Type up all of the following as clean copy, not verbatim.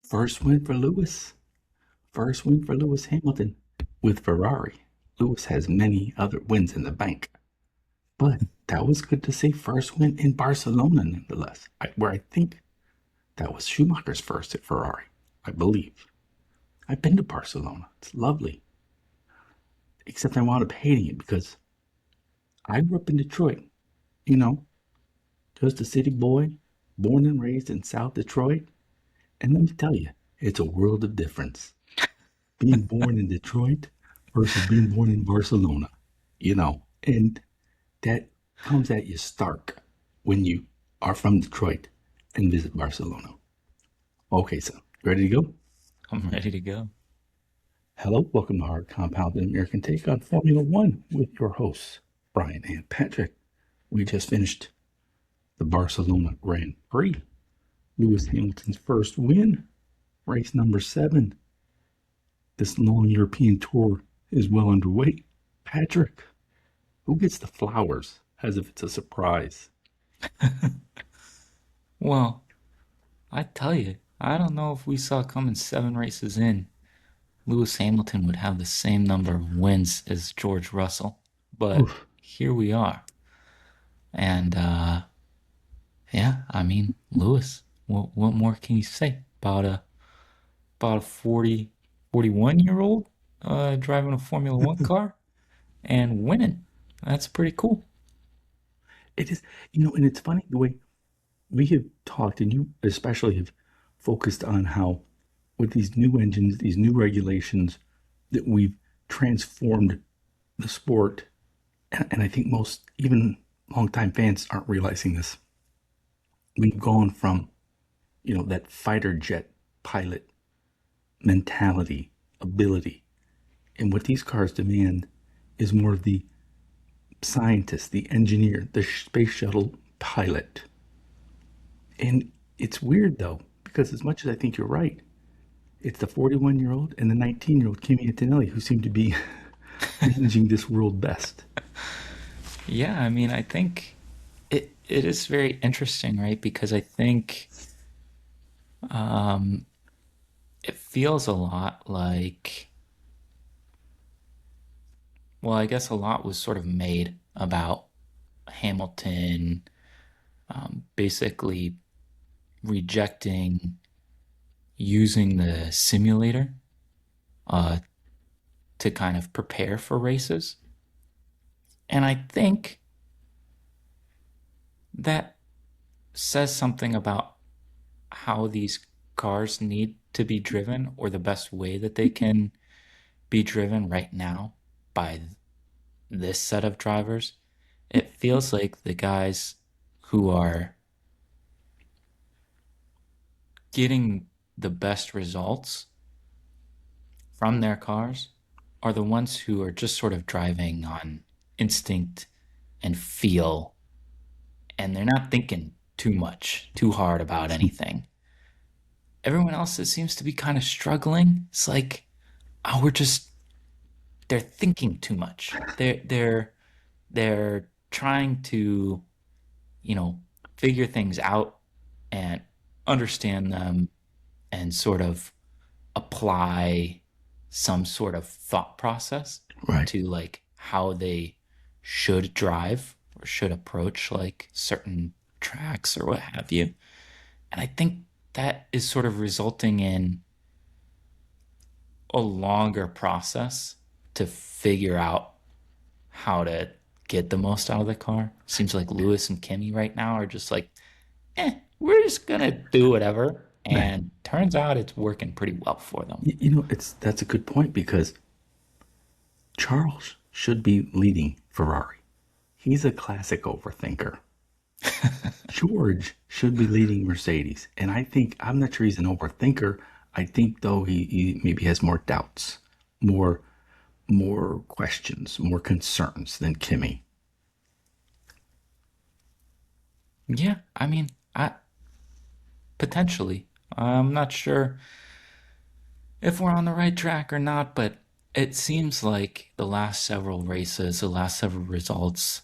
First win for Lewis. First win for Lewis Hamilton with Ferrari. Lewis has many other wins in the bank, but that was good to see. First win in Barcelona, nonetheless, where I think that was Schumacher's first at Ferrari, I believe. I've been to Barcelona. It's lovely, except I wound up hating it because I grew up in Detroit, you know, just a city boy, born and raised in South Detroit. And let me tell you, it's a world of difference being born in Detroit versus being born in Barcelona, and that comes at you stark when you are from Detroit and visit Barcelona. Okay, so ready to go? I'm ready to go. Hello, welcome to our Compounded American Take on Formula One with your hosts, Brian and Patrick. We just finished the Barcelona Grand Prix. Lewis Hamilton's first win, race number 7. This long European tour is well underway. Patrick, who gets the flowers as if it's a surprise? Well, I tell you, I don't know if we saw coming 7 races in, Lewis Hamilton would have the same number of wins as George Russell. But Oof. here we are. And yeah, I mean, Lewis, what more can you say about a 41-year-old driving a Formula One car and winning? That's pretty cool. It is, and it's funny the way we have talked, and you especially have focused on how, with these new engines, these new regulations, that we've transformed the sport. And I think most, even longtime fans, aren't realizing this. We've gone from, that fighter jet pilot mentality, ability. And what these cars demand is more of the scientist, the engineer, the space shuttle pilot. And it's weird though, because as much as I think you're right, it's the 41-year-old and the 19-year-old Kimi Antonelli who seem to be managing this world best. Yeah, I mean, I think it is very interesting, right? Because I think um, it feels a lot like, well, I guess a lot was sort of made about Hamilton basically rejecting using the simulator uh, to kind of prepare for races. And I think that says something about how these cars need to be driven or the best way that they can be driven right now by this set of drivers. It feels like the guys who are getting the best results from their cars are the ones who are just sort of driving on instinct and feel, and they're not thinking too much, too hard about anything. Everyone else that seems to be kind of struggling, it's like, oh, they're thinking too much. They're trying to, you know, figure things out and understand them and sort of apply some sort of thought process Right. to like how they should drive or should approach like certain tracks or what have you. And I think that is sort of resulting in a longer process to figure out how to get the most out of the car. Seems like Lewis and Kimmy right now are just like, we're just gonna do whatever. Right. And turns out it's working pretty well for them. That's a good point because Charles should be leading Ferrari. He's a classic overthinker. George should be leading Mercedes. And I'm not sure he's an overthinker. I think though he maybe has more doubts, more more questions, more concerns than Kimmy. Yeah, I mean, I potentially. I'm not sure if we're on the right track or not, but it seems like the last several races, the last several results,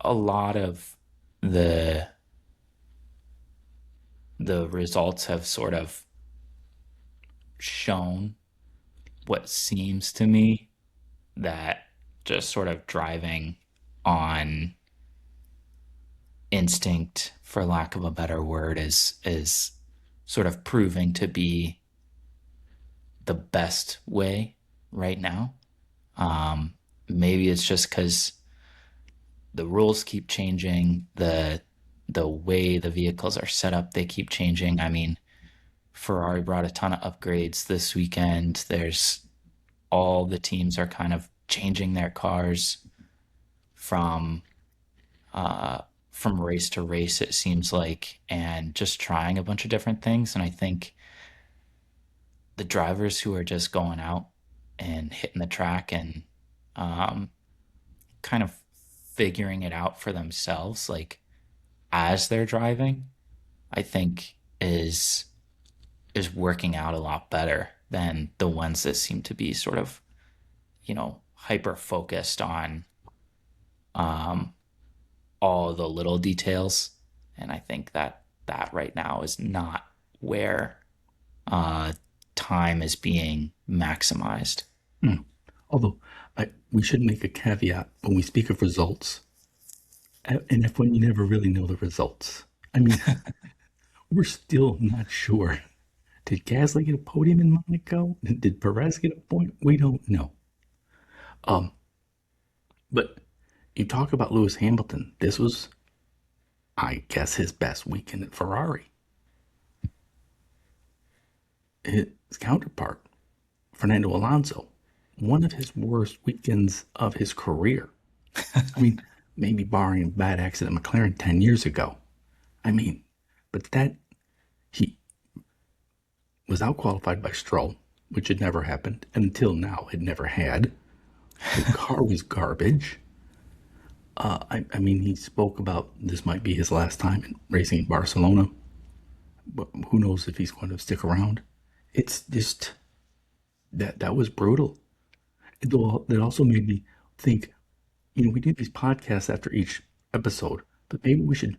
a lot of the the results have sort of shown what seems to me that just sort of driving on instinct, for lack of a better word, is sort of proving to be the best way right now. Um, Maybe it's just because the rules keep changing, the way the vehicles are set up, they keep changing. I mean, Ferrari brought a ton of upgrades this weekend. There's all the teams are kind of changing their cars from uh, from race to race, it seems like, and just trying a bunch of different things. And I think the drivers who are just going out and hitting the track and um, kind of figuring it out for themselves, like as they're driving, I think is working out a lot better than the ones that seem to be sort of, hyper focused on um, all the little details. And I think that right now is not where uh, time is being maximized. Hmm. Although we should make a caveat when we speak of results, and if when you never really know the results. I mean, we're still not sure. Did Gasly get a podium in Monaco? Did Perez get a point? We don't know. Um, but you talk about Lewis Hamilton. This was, I guess, his best weekend at Ferrari. His counterpart, Fernando Alonso, one of his worst weekends of his career. I mean, maybe barring a bad accident at McLaren 10 years ago. I mean, but that he was outqualified by Stroll, which had never happened, and until now it never had. The car was garbage. I mean, he spoke about this might be his last time in racing in Barcelona, but who knows if he's going to stick around. It's just that was brutal. That also made me think, we do these podcasts after each episode, but maybe we should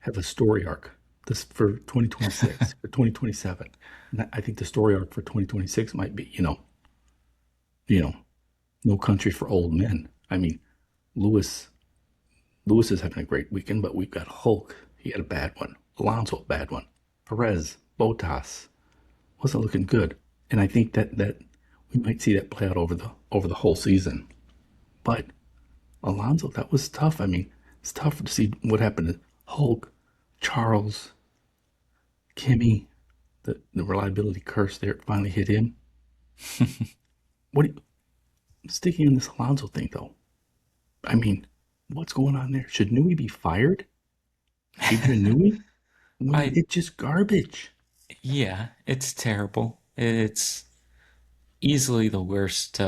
have a story arc this for 2026 or 2027. And I think the story arc for 2026 might be, you know, no country for old men. I mean, Lewis Lewis is having a great weekend, but we've got Hulk. He had a bad one. Alonso, a bad one. Perez, Bottas wasn't looking good, and I think that we might see that play out over the whole season. But Alonso, that was tough. I mean, it's tough to see what happened to Hulk, Charles, Kimmy. The reliability curse there finally hit him. What? Sticking on this Alonso thing though. I mean, what's going on there? Should Newey be fired? Adrian Newey? I It's just garbage. Yeah, it's terrible. It's easily the worst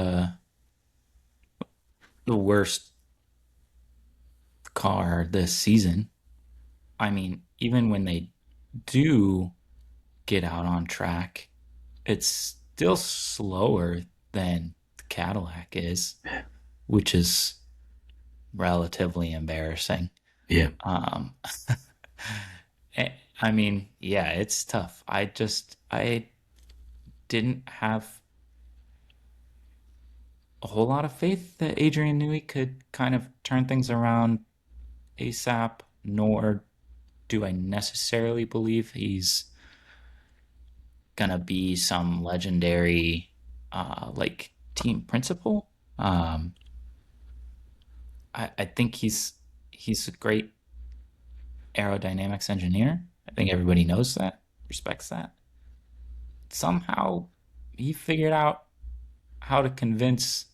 car this season. I mean, even when they do get out on track, it's still slower than the Cadillac is, which is relatively embarrassing. Yeah. Um, I mean, yeah, it's tough. I didn't have a whole lot of faith that Adrian Newey could kind of turn things around ASAP, nor do I necessarily believe he's gonna be some legendary like team principal. Um, I think he's a great aerodynamics engineer. I think everybody knows that, respects that. Somehow he figured out how to convince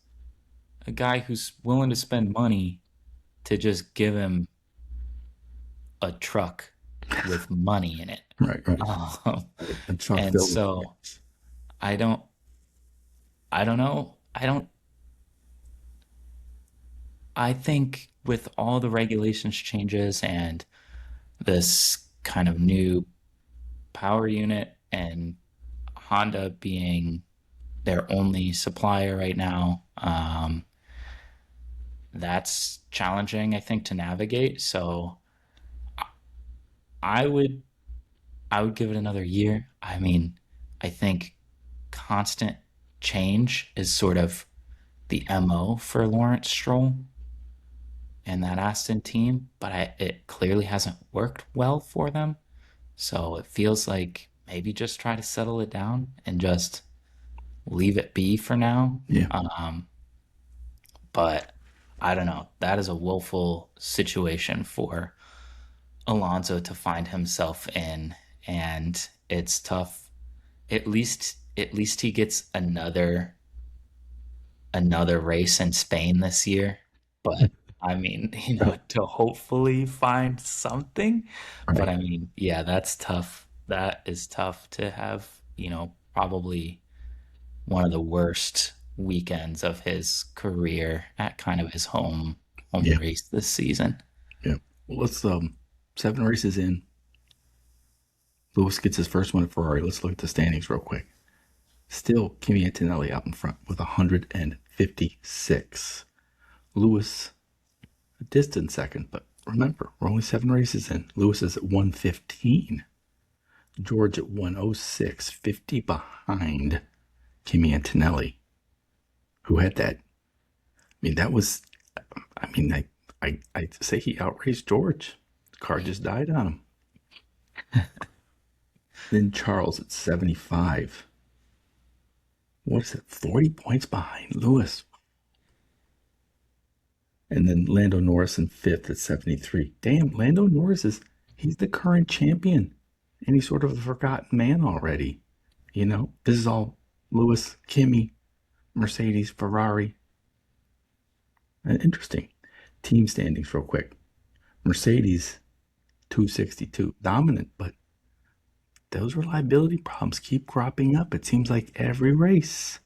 a guy who's willing to spend money to just give him a truck with money in it. Right, right. Um, A truck and filled with so I don't, I don't know. I think with all the regulations changes and this kind of new power unit and Honda being their only supplier right now, that's challenging, I think, to navigate. So I would I would give it another year. I mean, I think constant change is sort of the MO for Lawrence Stroll and that Aston team, but it clearly hasn't worked well for them. So it feels like maybe just try to settle it down and just leave it be for now. Yeah, But I don't know. That is a woeful situation for Alonso to find himself in, and it's tough. At least he gets another race in Spain this year. But I mean, to hopefully find something. But right. I mean, yeah, that's tough. That is tough to have, probably one of the worst weekends of his career at kind of his home Yeah, race this season. yeah. Well, let's 7 races in. Lewis gets his first one at Ferrari. Let's look at the standings real quick. Still, Kimi Antonelli out in front with 156. Lewis a distant second, but remember, we're only 7 races in. Lewis is at 115. George at 106, 50 behind Kimi Antonelli, who had that. I mean, that was, I mean, I'd say he outraced George. The car just died on him. Then Charles at 75. What is it? 40 points behind Lewis. And then Lando Norris in fifth at 73. Damn, Lando Norris he's the current champion. And he's sort of a forgotten man already. This is all Lewis, Kimi, Mercedes, Ferrari. Interesting. Team standings, real quick. Mercedes, 262. Dominant, but those reliability problems keep cropping up. It seems like every race,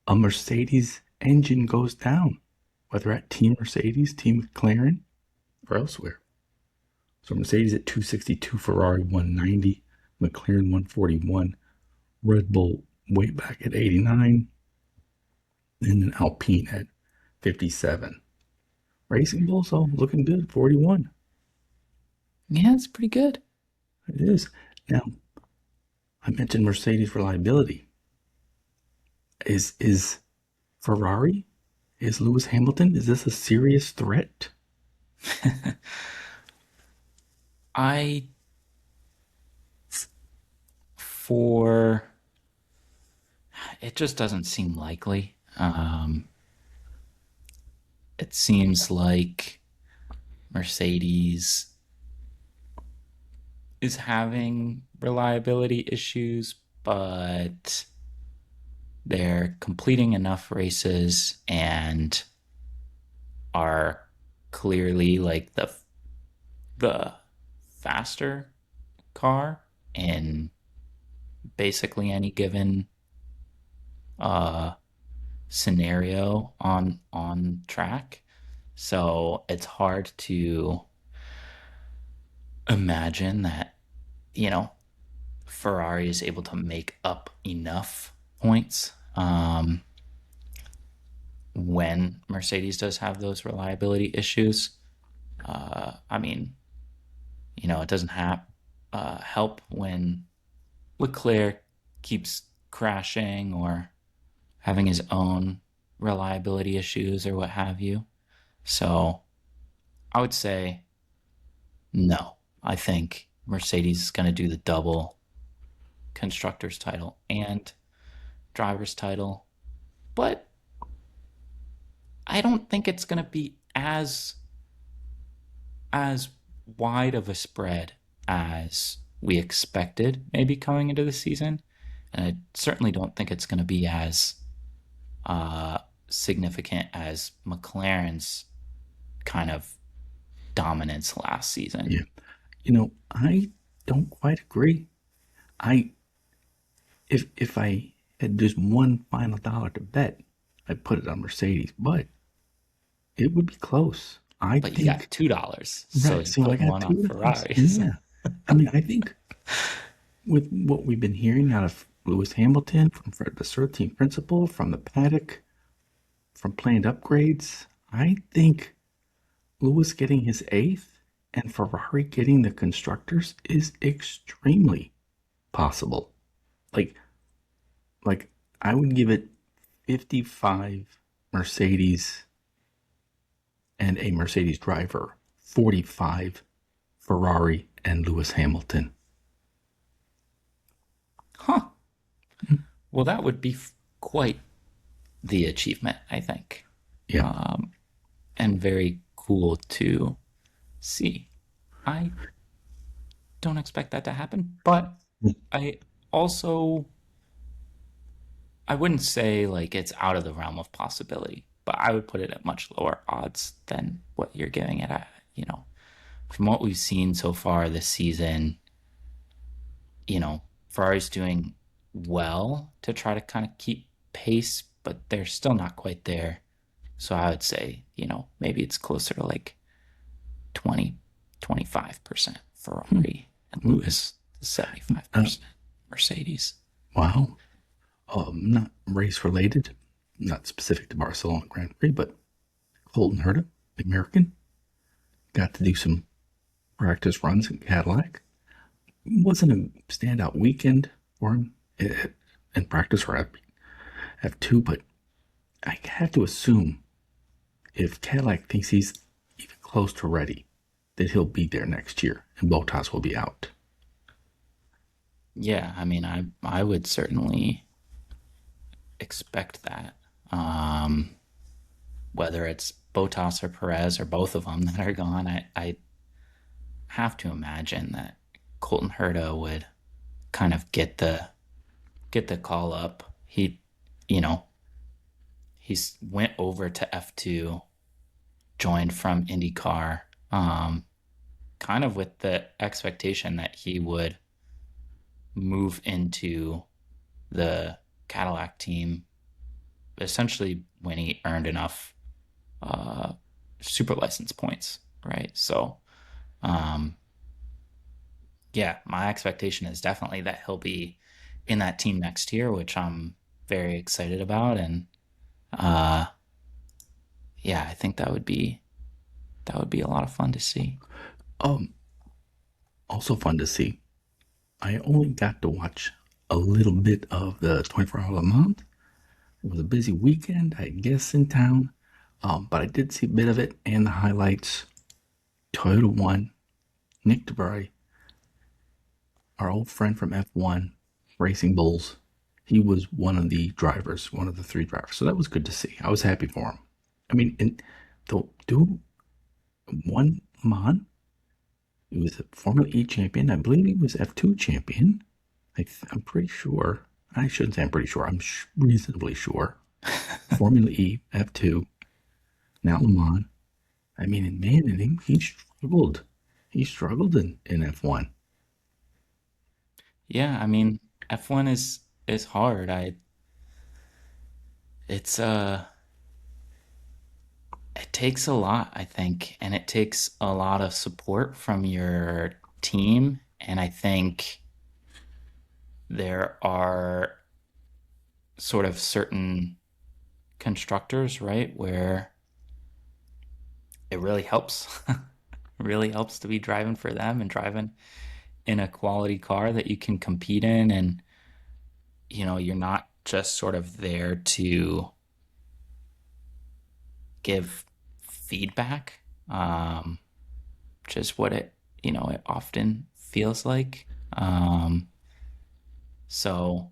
a Mercedes engine goes down, whether at Team Mercedes, Team McLaren, or elsewhere. So Mercedes at 262, Ferrari 190, McLaren 141, Red Bull way back at 89, and then Alpine at 57. Racing Bull, so looking good, 41. Yeah, it's pretty good. It is. Now, I mentioned Mercedes reliability. Is Ferrari? Is Lewis Hamilton? Is this a serious threat? I for it just doesn't seem likely. It seems like Mercedes is having reliability issues, but they're completing enough races and are clearly like the faster car in basically any given uh scenario on track. So it's hard to imagine that, you know, Ferrari is able to make up enough points when Mercedes does have those reliability issues. I mean, it doesn't help when Leclerc keeps crashing or having his own reliability issues or what have you. So I would say no. I think Mercedes is going to do the double constructors title and drivers title, but I don't think it's going to be as wide of a spread as we expected maybe coming into the season. And I certainly don't think it's going to be as significant as McLaren's kind of dominance last season. Yeah. I don't quite agree. I if I had just one final dollar to bet, I'd put it on Mercedes, but it would be close. I But you think got $2, so right. you So I put got one on two dollars. Ferraris. Yeah. I mean, I think with what we've been hearing out of Lewis Hamilton, from Fred Vasseur, team principal, from the paddock, from planned upgrades, I think Lewis getting his eighth and Ferrari getting the constructors is extremely possible. Like, like I would give it 55 Mercedes and a Mercedes driver, 45 Ferrari and Lewis Hamilton. Huh. Well, that would be quite the achievement, I think. Yeah. And very cool to see. I don't expect that to happen, but I also I wouldn't say like it's out of the realm of possibility, but I would put it at much lower odds than what you're giving it at. From what we've seen so far this season, Ferrari's doing well to try to kind of keep pace, but they're still not quite there. So I would say, maybe it's closer to like 20, 25% Ferrari and Lewis, Uh, 75% Mercedes. wow. Not race related, not specific to Barcelona Grand Prix, but Colton Herta, the American, got to do some practice runs in Cadillac. It wasn't a standout weekend for him in practice or F2, but I have to assume if Cadillac thinks he's even close to ready, that he'll be there next year and Bottas will be out. Yeah, I mean, I would certainly expect that. Whether it's Bottas or Perez or both of them that are gone, I have to imagine that Colton Herta would kind of get the call up. You know, he's went over to F2, joined from IndyCar, kind of with the expectation that he would move into the Cadillac team, essentially when he earned enough super license points, right? So, um, yeah, my expectation is definitely that he'll be in that team next year, which I'm very excited about, and uh, yeah, I think that would be a lot of fun to see. Um, Also fun to see. I only got to watch a little bit of the 24-hour Le Mans. It was a busy weekend, I guess, in town, but I did see a bit of it and the highlights. Toyota won. Nick DeVry, our old friend from F1, Racing Bulls, he was one of the drivers, one of the three drivers. So that was good to see. I was happy for him. I mean, and the dude won Le Mans. He was a Formula E champion. I believe he was F2 champion. I'm pretty sure. I shouldn't say I'm pretty sure. I'm reasonably sure. Formula E, F2, now Le Mans. I mean, and man, and he struggled. He struggled in F1. Yeah, I mean, F1 is hard. I it's it takes a lot, I think, and it takes a lot of support from your team, and I think there are sort of certain constructors, right, where it really helps. Really helps to be driving for them and driving in a quality car that you can compete in, and you're not just sort of there to give feedback, which is what it often feels like. So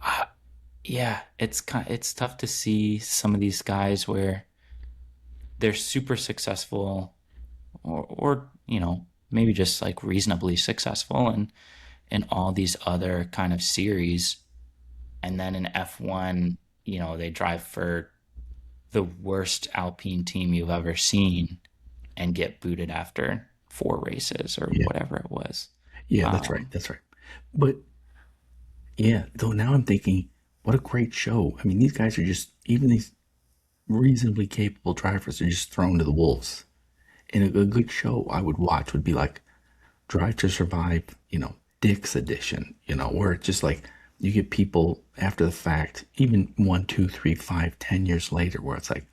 uh, yeah, it's tough to see some of these guys where they're super successful, or maybe just like reasonably successful in all these other kind of series, and then in F1, they drive for the worst Alpine team you've ever seen and get booted after 4 races or Yeah, whatever it was. yeah, that's right, Um, that's right. But yeah, though now I'm thinking, what a great show. I mean, these guys are just, even these reasonably capable drivers are just thrown to the wolves. And a good show I would watch would be like Drive to Survive, Dick's edition, where it's just like you get people after the fact, even 1, 2, 3, 5, 10 years later, where it's like,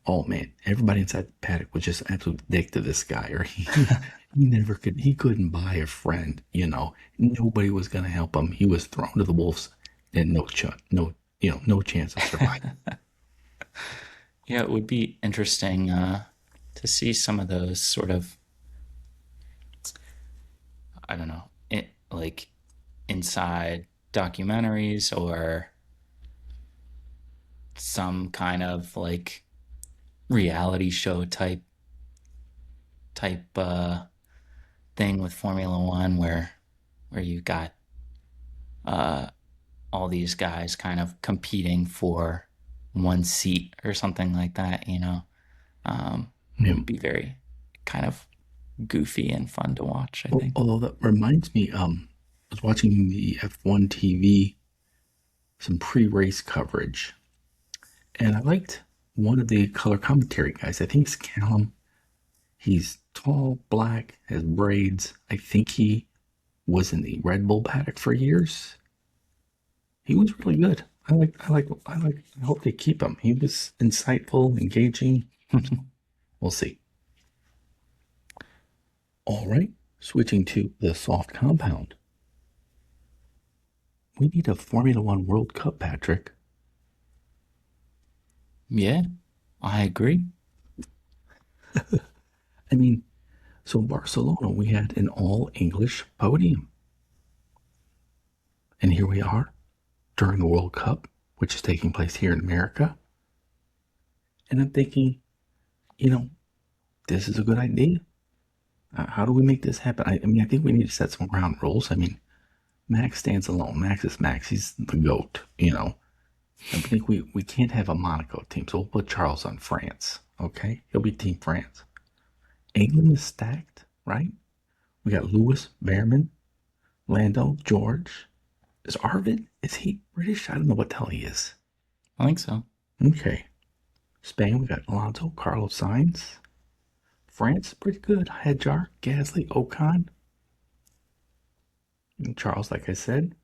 oh man, everybody inside the paddock was just absolute dick to this guy, or he couldn't buy a friend, nobody was gonna help him. He was thrown to the wolves, and no chance of surviving. Yeah, it would be interesting to see some of those sort of, I don't know, like inside documentaries or some kind of like reality show type thing with Formula One where you got uh, all these guys kind of competing for one seat or something like that. It Hmm. would be very kind of goofy and fun to watch, I think. Although that reminds me, I was watching the F1 TV, some pre-race coverage, and I liked one of the color commentary guys. I think it's Callum. He's tall, black, has braids. I think he was in the Red Bull paddock for years. He was really good. I hope they keep him. He was insightful, engaging. We'll see. All right, switching to the soft compound. We need a Formula One World Cup, Patrick. Yeah, I agree. I mean, so Barcelona, we had an all English podium. And here we are during the World Cup, which is taking place here in America. And I'm thinking, you know, this is a good idea. How do we make this happen? I mean, I think we need to set some ground rules. I mean, Max stands alone. Max is Max. He's the GOAT, you know. I think we can't have a Monaco team, so we'll put Charles on France, okay? He'll be Team France. England is stacked, right? We got Lewis, Behrman, Lando, George. Is Arvid? Is he British? I don't know what the hell he is. I think so. Okay. Spain, we got Alonso, Carlos Sainz. France, pretty good. Hedjar, Gasly, Ocon. And Charles, like I said.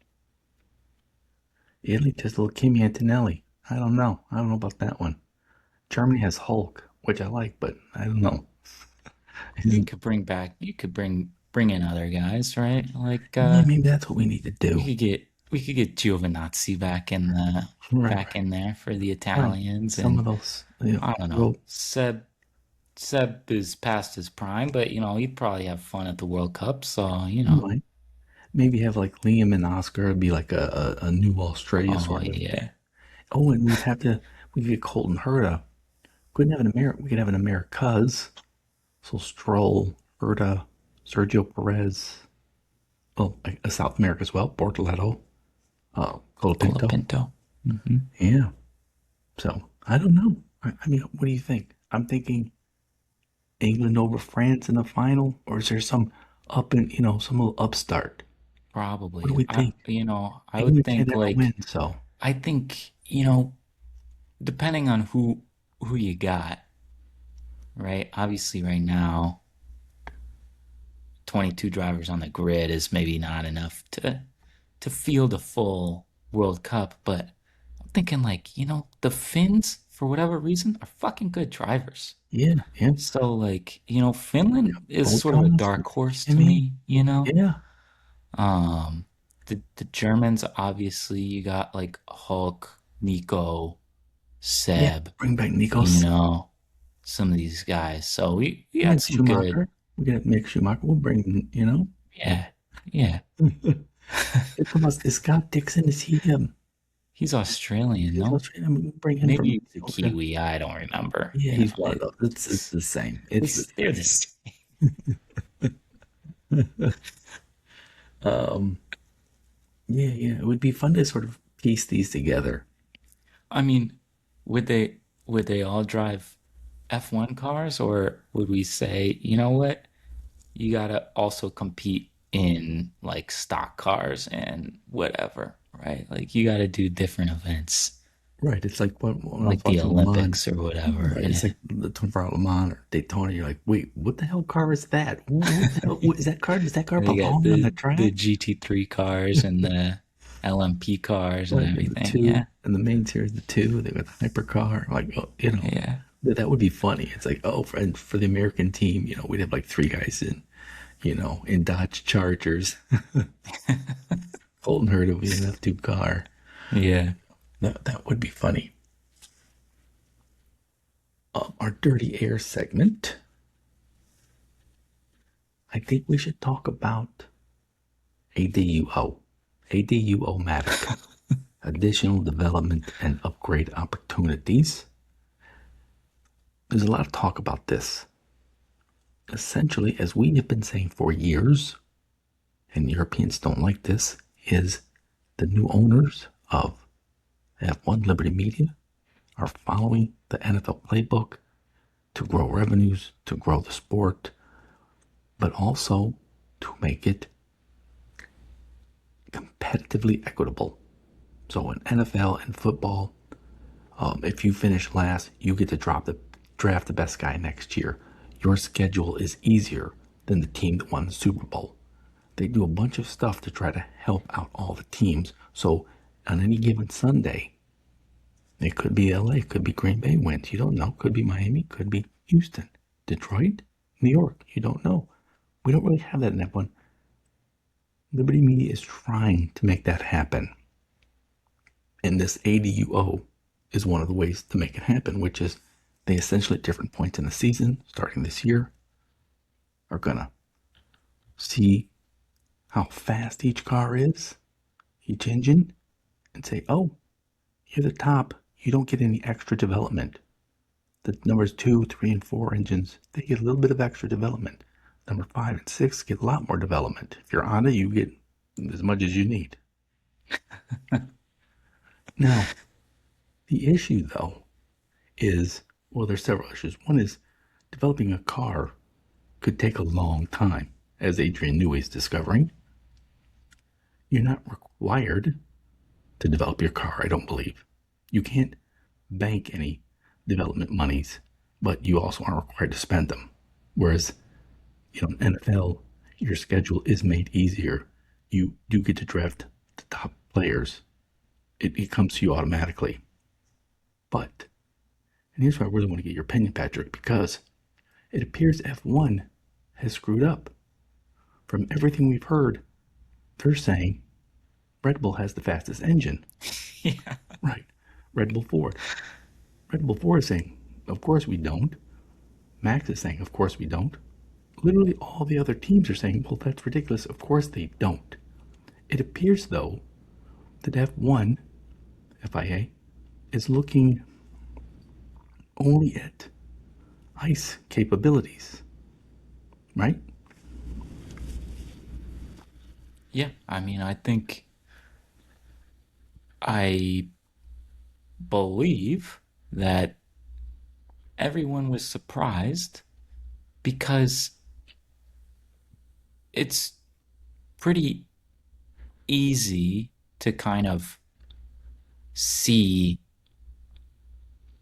Italy, just a little Kimi Antonelli. I don't know. I don't know about that one. Germany has Hulk, which I like, but I don't know. You could bring in other guys, right? Like Yeah, maybe that's what we need to we do. could get we could get Giovinazzi Right, back in there for the right. Italians, Some of and those, I don't know. well, Seb is past his prime, but he'd probably have fun at the World Cup, so you might. Maybe have like Liam and Oscar. It'd be like a new Australia oh sort of thing. yeah. Oh, and we could get Colton Herta. We could have an Americas. So Stroll, Herta, Sergio Perez. Oh, South America as well. Bortoleto, Colapinto. Colapinto. Hmm. Yeah. So I don't know. I mean, what do you think? I'm thinking England over France in the final, or is there some some little upstart? What do Probably. we think? I would England can't think ever like win, so I think, depending on who you got, right? Obviously right now 22 drivers on the grid is maybe not enough to field a full World Cup, but I'm thinking like, the Finns for whatever reason are fucking good drivers. yeah, yeah. So like, Finland is Both sort of a Thomas, dark horse to Timmy, me. yeah, Um the Germans, obviously you got like Hulk, Nico, yeah. Seb, Bring back you Nikos. know, some of these guys. So we We got have some good, Schumacher. We got Mick Schumacher. We'll bring. yeah, yeah. Come on, is Scott Dixon? Is he He's Australian, He's no? Australian. I mean, we'll bring him from Maybe he's a Minnesota. Kiwi. I don't remember. Yeah, he's one of It, those. It's the same. It's the they're the same. same. Um, yeah, yeah. It would be fun to sort of piece these together. I mean, would they all drive F1 cars, or would we say, you know what? You gotta also compete in like stock cars and whatever, right? Like you gotta do different events, Right. It's like when I was like the watching Le Mans. Olympics or whatever. Right. It's Yeah. like the 24 hour Le Mans or Daytona. You're like, wait, what the hell car is that? What the hell? Is that car? Does that car They got belong on the the track? GT3 cars and the LMP cars and Right. And the everything. two, Yeah. and the main series, the two, they got the hypercar. Like, Yeah. that would be funny. It's like, and for the American team, we'd have like three guys in Dodge Chargers. Colton Herta would be an F2 car. Yeah. That would be funny. Our dirty air segment. I think we should talk about ADUO. ADUO-matic. Additional development and upgrade opportunities. There's a lot of talk about this. Essentially, as we have been saying for years, and Europeans don't like this, is the new owners of F1 Liberty Media are following the NFL playbook to grow revenues, to grow the sport, but also to make it competitively equitable. So in NFL and football, if you finish last, you get to draft the best guy next year. Your schedule is easier than the team that won the Super Bowl. They do a bunch of stuff to try to help out all the teams. So on any given Sunday, it could be LA, it could be Green Bay wins. You don't know. Could be Miami, could be Houston, Detroit, New York. You don't know. We don't really have that in F1. Liberty Media is trying to make that happen. And this ADUO is one of the ways to make it happen, which is they essentially at different points in the season, starting this year, are going to see how fast each car is, each engine, and say, oh, you're the top. You don't get any extra development. The numbers 2, 3, and 4 engines, they get a little bit of extra development. Number 5 and 6 get a lot more development. If you're on it, you get as much as you need. Now, the issue, though, is, well, there's several issues. One is developing a car could take a long time, as Adrian Newey is discovering. You're not required to develop your car, I don't believe. You can't bank any development monies, but you also aren't required to spend them. Whereas, in NFL, your schedule is made easier. You do get to draft the top players. It comes to you automatically. But, and here's where I really want to get your opinion, Patrick, because it appears F1 has screwed up. From everything we've heard, they're saying Red Bull has the fastest engine. Yeah. Right. Red Bull Ford. Red Bull Ford is saying, of course we don't. Max is saying, of course we don't. Literally all the other teams are saying, well, that's ridiculous. Of course they don't. It appears, though, that F1, FIA, is looking only at ICE capabilities, right? Yeah. I mean, I believe that everyone was surprised because it's pretty easy to kind of see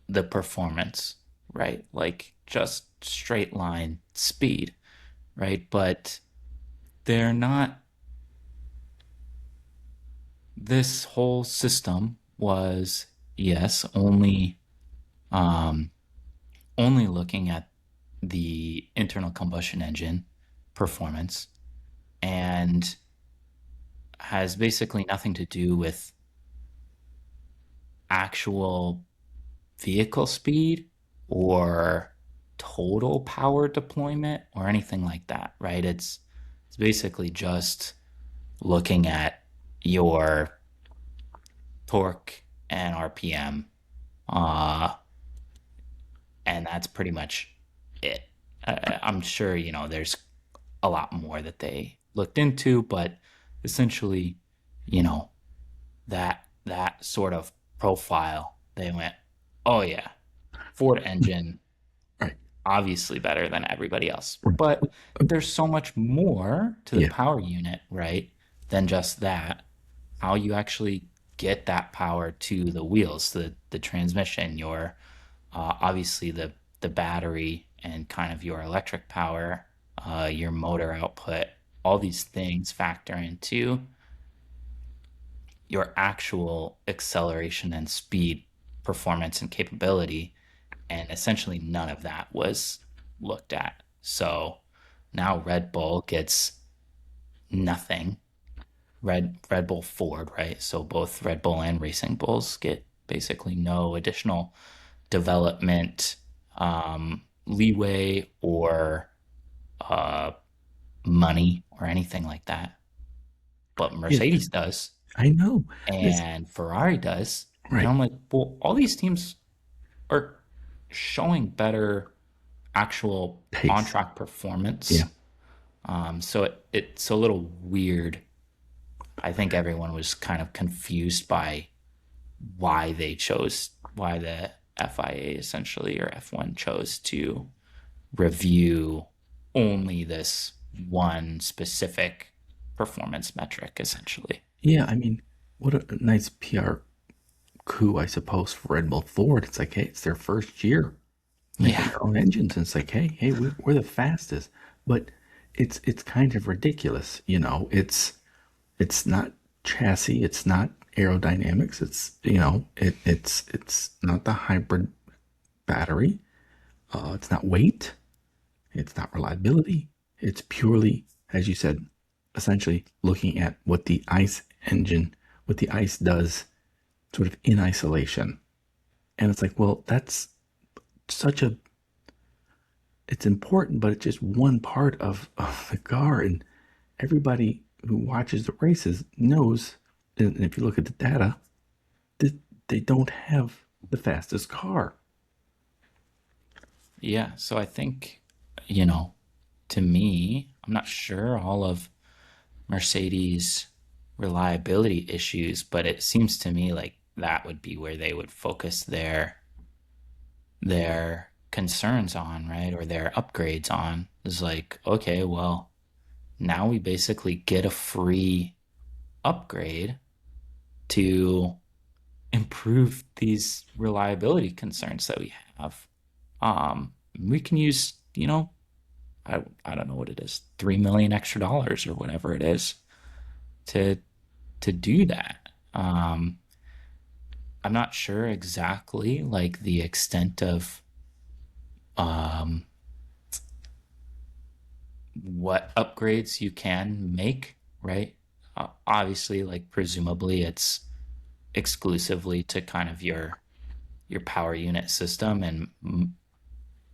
the performance, right? Like just straight line speed, right? But they're not, this whole system was, yes, um, only looking at the internal combustion engine performance and has basically nothing to do with actual vehicle speed or total power deployment or anything like that, right? It's basically just looking at your torque and RPM, uh, and that's pretty much it. I'm sure there's a lot more that they looked into, but essentially, you know, that sort of profile, they went, oh yeah, Ford engine, Right. obviously better than everybody else. Right. But there's so much more to the Yeah. power unit, right? Than just that. How you actually get that power to the wheels, the transmission, your obviously the battery and kind of your electric power, your motor output, all these things factor into your actual acceleration and speed, performance and capability. And essentially none of that was looked at. So now Red Bull gets nothing Red Bull Ford, right? So both Red Bull and Racing Bulls get basically no additional development leeway or uh, money or anything like that. But Yeah, Mercedes does, I know. This and Ferrari does. And right I'm like, well, all these teams are showing better actual on pace. track Yeah. performance. So it's a little weird. I think everyone was kind of confused by why the FIA essentially or F1 chose to review only this one specific performance metric, essentially. Yeah, I mean, what a nice PR coup, I suppose, for Red Bull Ford. It's like, hey, it's their first year making Yeah. their own engines, and it's like, hey, we're the fastest. But it's kind of ridiculous, you know. It's not chassis, it's not aerodynamics, it's not the hybrid battery, it's not weight, it's not reliability. It's purely, as you said, essentially looking at what the ICE engine, what the ICE does, sort of in isolation. And it's like, well, that's such a, it's important, but it's just one part of the car. And everybody who watches the races knows, and if you look at the data, that they don't have the fastest car. Yeah. So I think, you know, to me, I'm not sure all of Mercedes reliability issues, but it seems to me like that would be where they would focus their concerns on, right? Or their upgrades on is like, okay, well, now we basically get a free upgrade to improve these reliability concerns that we have. We can use, I don't know what it is, 3 million extra dollars or whatever it is to to do that. I'm not sure exactly like the extent of um, what upgrades you can make, right? Obviously, like presumably it's exclusively to kind of your power unit system and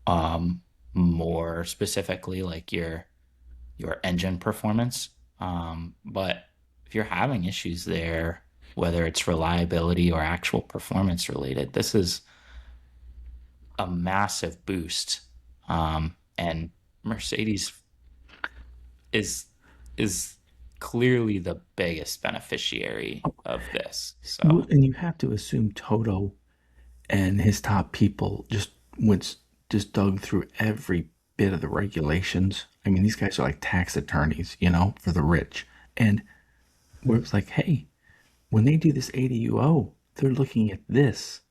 um, more specifically like your engine performance. But if you're having issues there, whether it's reliability or actual performance related, this is a massive boost. And Mercedes is is clearly the biggest beneficiary of this. So And you have to assume Toto and his top people just dug through every bit of the regulations. I mean, these guys are like tax attorneys, you know, for the rich. And where it's like, hey, when they do this ADUO, they're looking at this.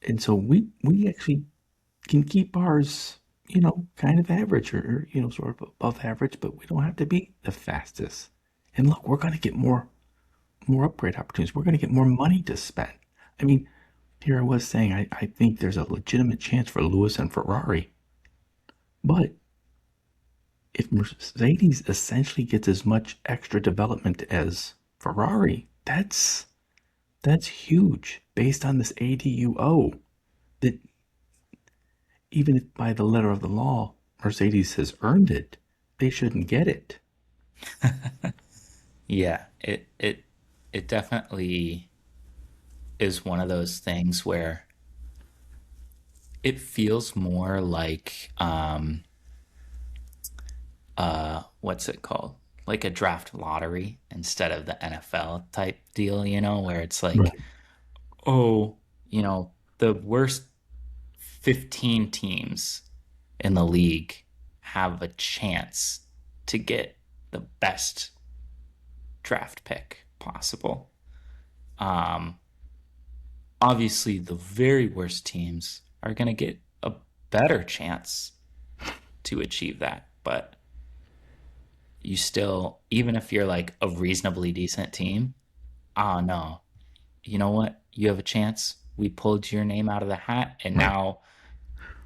And so we actually can keep ours, you know, kind of average or you know, sort of above average, but we don't have to be the fastest. And look, we're gonna get more upgrade opportunities. We're gonna get more money to spend. I mean, here I was saying I think there's a legitimate chance for Lewis and Ferrari. But if Mercedes essentially gets as much extra development as Ferrari, that's huge based on this ADUO that even if by the letter of the law Mercedes has earned it, they shouldn't get it. yeah, it definitely is one of those things where it feels more like what's it called? Like a draft lottery instead of the NFL type deal, where it's like, Right. oh, the worst 15 teams in the league have a chance to get the best draft pick possible. Um, Obviously, the very worst teams are going to get a better chance to achieve that. But you still, even if you're like a reasonably decent team, oh no, you know what? You have a chance. We pulled your name out of the hat, and Right. now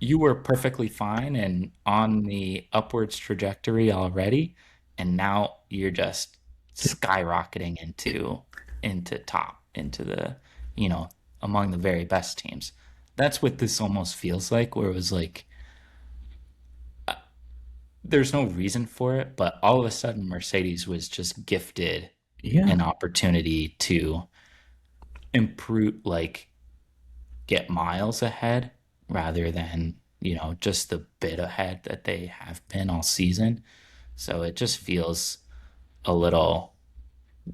you were perfectly fine and on the upwards trajectory already. And now you're just Yeah, skyrocketing into top into the you know among the very best teams. That's what this almost feels like, where it was like there's no reason for it, but all of a sudden Mercedes was just gifted yeah, an opportunity to improve, like get miles ahead rather than, just the bit ahead that they have been all season. So it just feels a little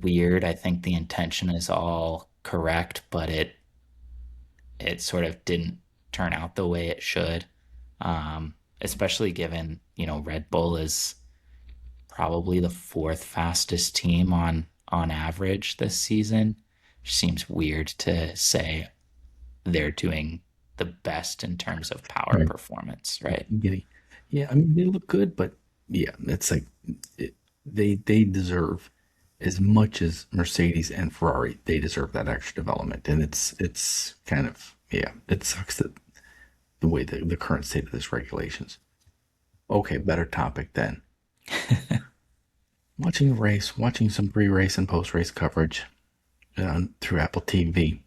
weird. I think the intention is all correct, but it sort of didn't turn out the way it should. Especially given, Red Bull is probably the fourth fastest team on average this season. Seems weird to say they're doing the best in terms of power right. performance, right? Getting, yeah. I mean, they look good, but yeah, it's like it, they deserve as much as Mercedes and Ferrari. They deserve that extra development, and it's kind of yeah. It sucks that the way the current state of this regulations. Okay, better topic then. Watching a race, watching some pre-race and post-race coverage through Apple TV.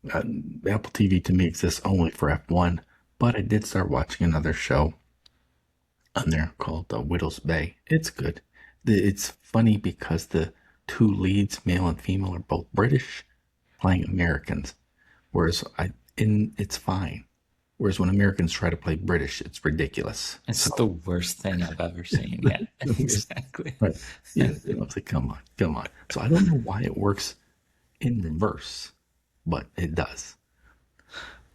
Apple TV to me exists only for F1, but I did start watching another show on there called Widow's Bay. It's good. It's funny because the two leads, male and female, are both British playing Americans, whereas it's fine. Whereas when Americans try to play British, it's ridiculous. It's the worst thing I've ever seen. Yeah, exactly. Right. Yeah, it's like, come on, come on. So I don't know why it works in reverse, but it does.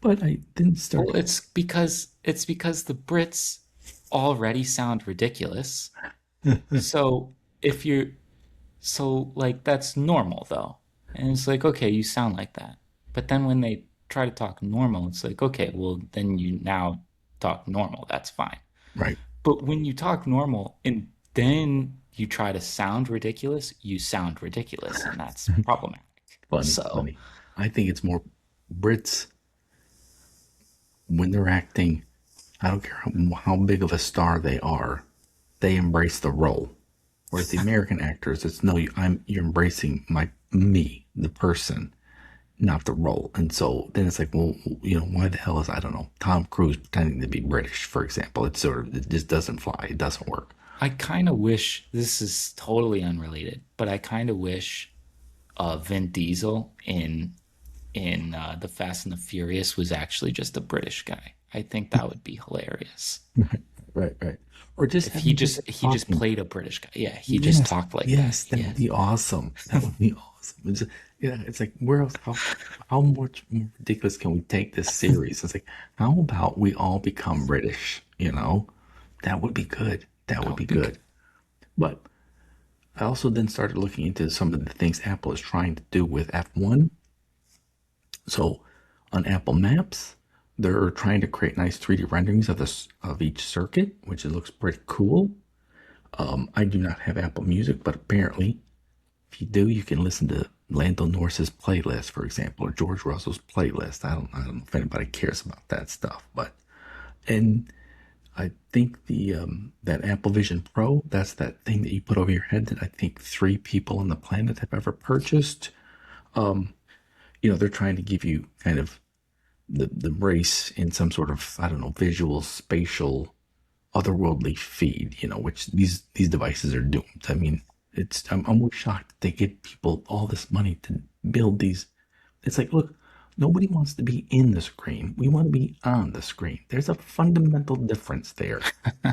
But I didn't start. Well, it's because the Brits already sound ridiculous. So if you're so like that's normal though. And it's like, okay, you sound like that. But then when they try to talk normal, it's like, okay, well then you now talk normal. That's fine. Right. But when you talk normal and then you try to sound ridiculous, you sound ridiculous, and that's problematic. Funny, So funny. I think it's more Brits when they're acting. I don't care how big of a star they are, they embrace the role. Whereas the American actors, it's no, you're embracing me, the person, not the role. And so then it's like, well, why the hell is I don't know Tom Cruise pretending to be British, for example? It just doesn't fly. It doesn't work. I kind of wish this is totally unrelated, but I kind of wish Vin Diesel in the Fast and the Furious was actually just a British guy. I think that would be hilarious. Right, right. Or just If he having just different he just talking. played a British guy. Yeah, he just Yes, talked like that. yes, that Yeah. would be awesome. That would be awesome. Yeah, it's like where else? How much more ridiculous can we take this series? It's like how about we all become British? That would be good. That That would be would be good. good. But I also then started looking into some of the things Apple is trying to do with F1. So on Apple Maps, they're trying to create nice 3D renderings of each circuit, which it looks pretty cool. I do not have Apple Music, but apparently, if you do, you can listen to Lando Norris's playlist, for example, or George Russell's playlist. I don't know if anybody cares about that stuff, but and I think the that Apple Vision Pro, that's that thing that you put over your head that I think three people on the planet have ever purchased. They're trying to give you kind of the race in some sort of I don't know visual, spatial, otherworldly feed. Which these devices are doomed. I mean, I'm almost shocked that they give people all this money to build these. It's like, look, nobody wants to be in the screen. We want to be on the screen. There's a fundamental difference there.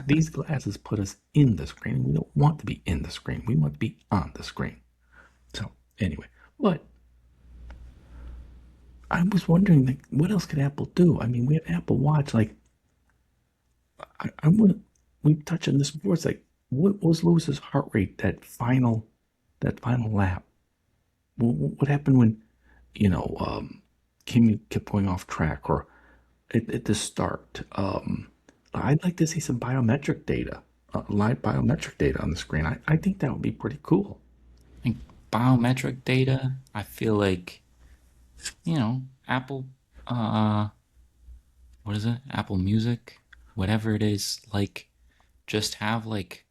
These glasses put us in the screen. We don't want to be in the screen. We want to be on the screen. So anyway, but I was wondering, like, what else could Apple do? I mean, we have Apple Watch. Like, I want to. We've touched on this before. It's like, what was Lewis's heart rate that final lap? What happened when, Kimi kept going off track or at the start? I'd like to see some biometric data, live biometric data on the screen. I think that would be pretty cool. Like biometric data, I feel like, Apple what is it? Apple Music, whatever it is, like just have like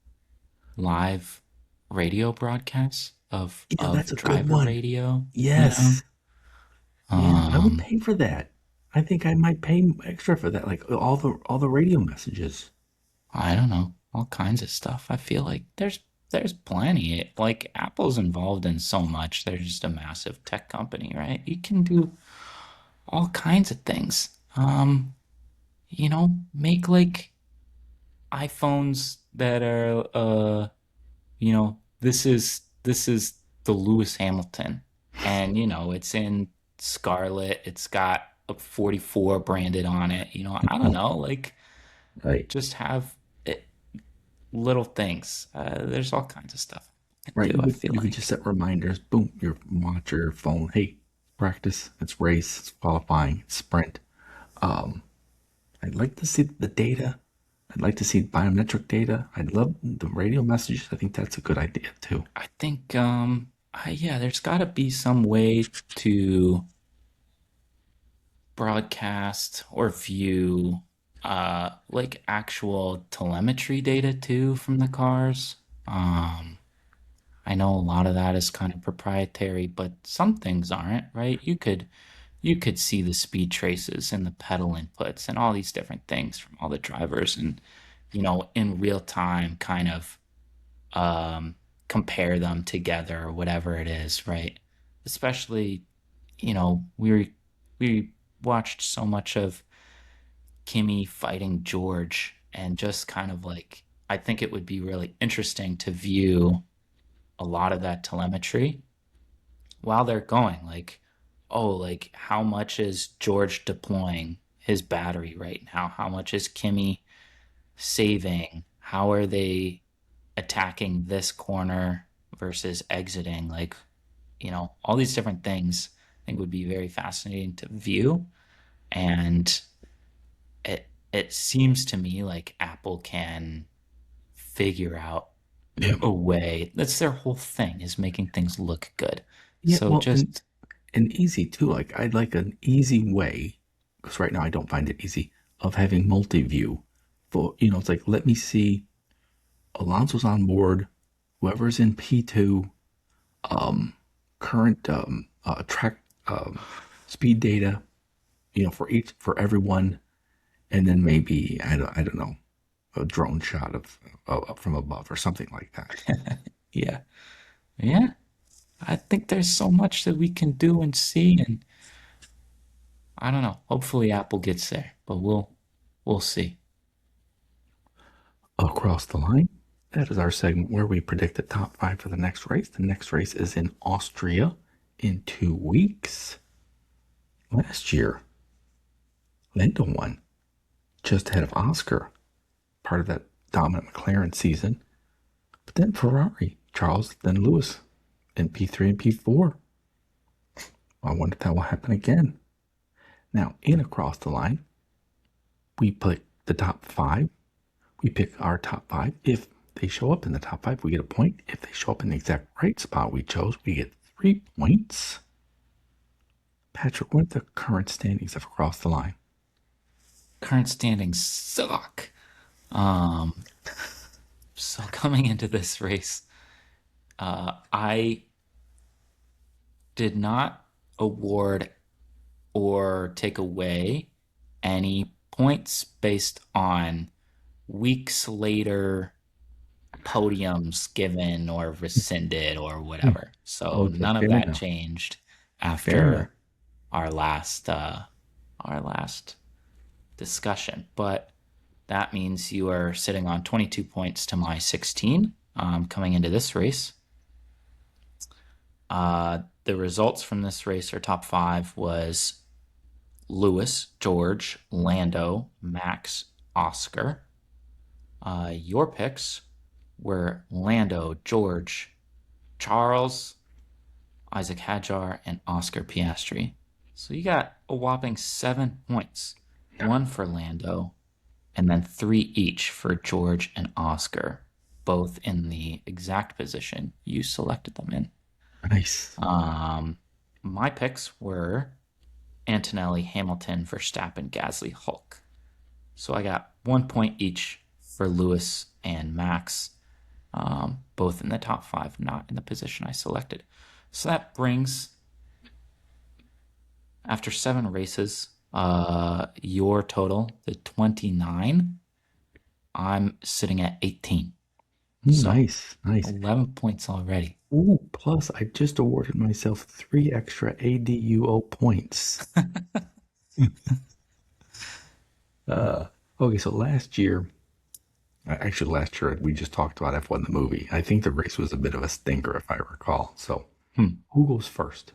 live radio broadcasts of That's a good driver one. radio, you know? Yes. Yeah, I would Um, pay for that. I think I might pay extra for that, like all the radio messages. I don't know, all kinds of stuff. I feel like there's plenty. Like Apple's involved in so much. They're just a massive tech company, right? You can do all kinds of things. Make like iPhones that are this is the Lewis Hamilton, and it's in scarlet. It's got a 44 branded on it. I don't Oh, know, like right, just have it, little things. There's all kinds of stuff you can right. do. You I could feel you could just like set reminders. Boom, your watch or your phone. Hey, practice. It's race. It's qualifying. It's sprint. Um, I'd like to see the data. I'd like to see biometric data. I'd love the radio messages. I think that's a good idea too. I think yeah, there's got to be some way to broadcast or view like actual telemetry data too from the cars. I know a lot of that is kind of proprietary, but some things aren't, right? You could see the speed traces and the pedal inputs and all these different things from all the drivers, and in real time kind of um compare them together or whatever it is, right? Especially, we watched so much of Kimmy fighting George, and just kind of like I think it would be really interesting to view a lot of that telemetry while they're going. Like, oh, like how much is George deploying his battery right now? How much is Kimmy saving? How are they attacking this corner versus exiting? Like, all these different things I think would be very fascinating to view. And it seems to me like Apple can figure out Yeah. a way. That's their whole thing, is making things look good. Yeah. So Well, and just and easy too. Like I'd like an easy way, because right now I don't find it easy of having multi-view. For it's like let me see Alonso's on board, whoever's in P2, current track speed data, for everyone, and then maybe I don't know, a drone shot of up from above or something like that. yeah. Yeah. I think there's so much that we can do and see, and I don't know. Hopefully Apple gets there, but we'll see. Across the line. That is our segment where we predict the top five for the next race. The next race is in Austria in 2 weeks. Last year, Lando won just ahead of Oscar, part of that dominant McLaren season. But then Ferrari, Charles, then Lewis in P3 and P4. I wonder if that will happen again. Now, in across the line, we pick the top five. We pick our top five. If they show up in the top five, we get a point. If they show up in the exact right spot we chose, we get 3 points. Patrick, what are the current standings of across the line? Current standings suck. Um, so coming into this race, I did not award or take away any points based on weeks later podiums given or rescinded or Hmm. whatever. So Okay, none of fair that enough. changed Fair enough. after our last discussion. But that means you are sitting on 22 points to my 16 coming into this race. The results from this race, or top five, was Lewis, George, Lando, Max, Oscar. Your picks were Lando, George, Charles, Isaac Hadjar, and Oscar Piastri. So you got a whopping 7 points. One for Lando, and then three each for George and Oscar, both in the exact position you selected them in. Nice. My picks were Antonelli, Hamilton, Verstappen, Gasly, Hulk. So I got 1 point each for Lewis and Max. both in the top five, not in the position I selected. So that brings, after 7 races, your total to 29. I'm sitting at 18. So Nice, nice. 11 points already. Ooh, plus I just awarded myself 3 extra ADUO points. Okay, so last year we just talked about F1 the movie. I think the race was a bit of a stinker if I recall. So, who goes first?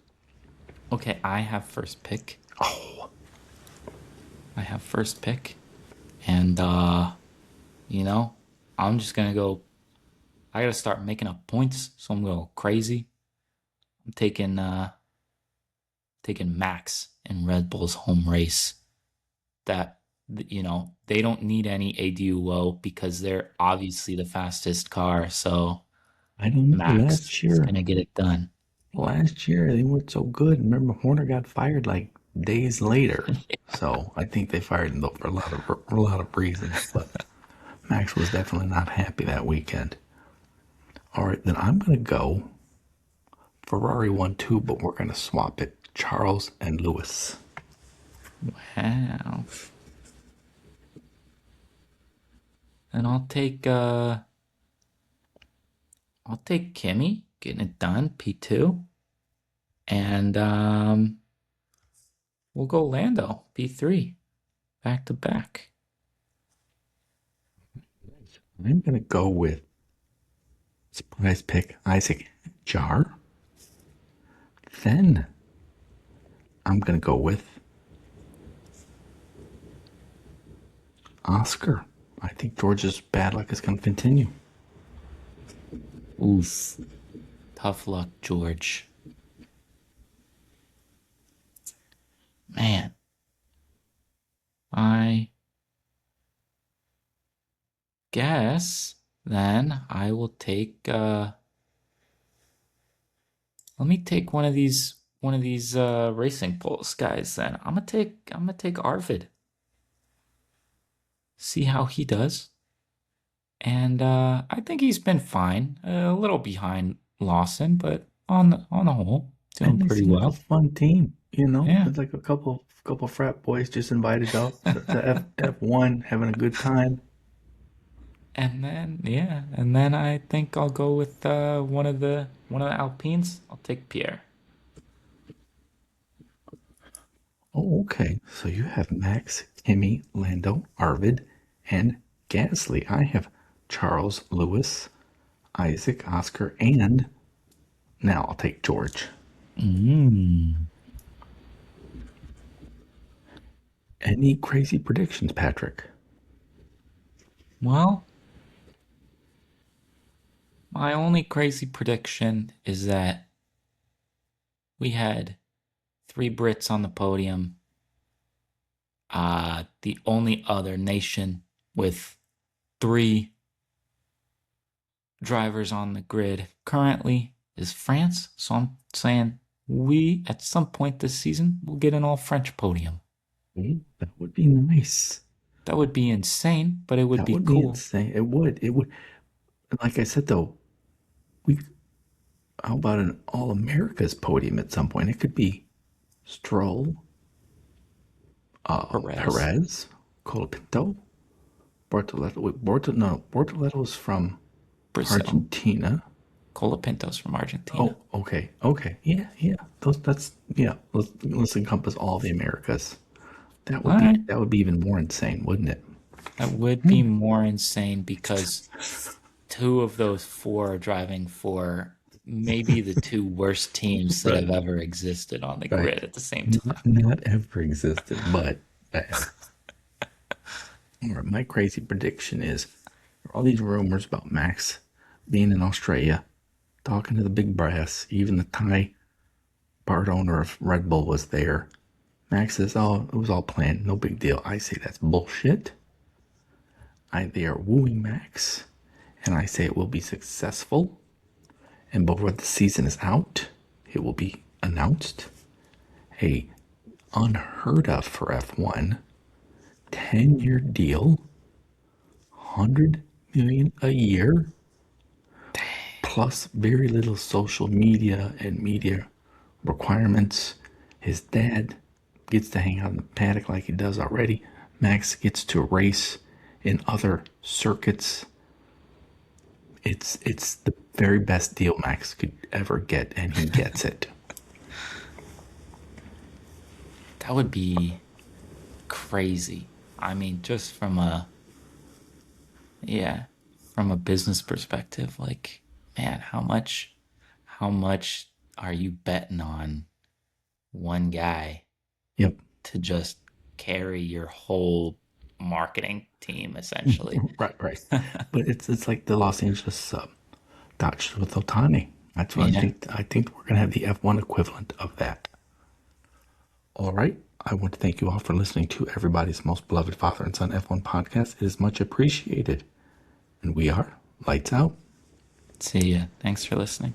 Okay, I have first pick. Oh, I have first pick. And you know, I'm just gonna go. I gotta start making up points, so I'm going crazy. I'm taking Max in Red Bull's home race. That they don't need any ADUO because they're obviously the fastest car. So I don't know. Max is gonna get it done. Last year they weren't so good. Remember, Horner got fired like days later. So I think they fired him though for a lot of reasons. But Max was definitely not happy that weekend. All right, then I'm gonna go. Ferrari won too, but we're gonna swap it. Charles and Lewis. Wow. And I'll take Kimmy getting it done, P2. And we'll go Lando, P3, back to back. I'm gonna go with surprise pick Isaac Jar. Then I'm gonna go with Oscar. I think George's bad luck is gonna continue. Oof. Tough luck, George. Man. I guess then I will take let me take one of these racing pulls, guys, then. I'm gonna take Arvid. See how he does. And I think he's been fine. A little behind Lawson, but on the whole, doing And they pretty seem like a well. fun team, you know. Yeah. It's like a couple frat boys just invited out to F1, having a good time. And then I think I'll go with one of the Alpines. I'll take Pierre. Oh, okay. So you have Max, Kimmy, Lando, Arvid, and Gasly. I have Charles, Lewis, Isaac, Oscar, and now I'll take George. Mm. Any crazy predictions, Patrick? Well, my only crazy prediction is that we had 3 Brits on the podium. The only other nation with 3 drivers on the grid currently is France. So I'm saying we, at some point this season, will get an all-French podium. That would be nice. That would be insane, but it would That be would be cool. insane. It would. It would. Like I said, though, we. How about an All America's podium at some point? It could be Stroll, Perez, Colapinto, Bortoleto. Wait, Bortoletto's from Brazil. Argentina. Colapinto's from Argentina. Oh, okay, yeah. Let's encompass all the Americas. That would be even more insane, wouldn't it? That would be more insane because 2 of those 4 are driving for maybe the 2 worst teams that have ever existed on the grid at the same time. Not ever existed, but bad. All right, my crazy prediction is there are all these rumors about Max being in Australia, talking to the big brass. Even the Thai part owner of Red Bull was there. Max says, "Oh, it was all planned, no big deal." I say that's bullshit. They are wooing Max, and I say it will be successful. And before the season is out, it will be announced. A unheard of for F1 10-year deal, 100 million a year, plus very little social media and media requirements. His dad gets to hang out in the paddock like he does already. Max gets to race in other circuits. It's the very best deal Max could ever get, and he gets it. That would be crazy. I mean, just from yeah, from a business perspective, like, man, how much are you betting on one guy Yep. to just carry your whole marketing team essentially? Right, right. But it's like the Los Angeles Dodgers with Otani. That's what I Yeah. think. I think we're gonna have the F1 equivalent of that. All right. I want to thank you all for listening to everybody's most beloved father and son F1 podcast. It is much appreciated. And we are lights out. See ya. Thanks for listening.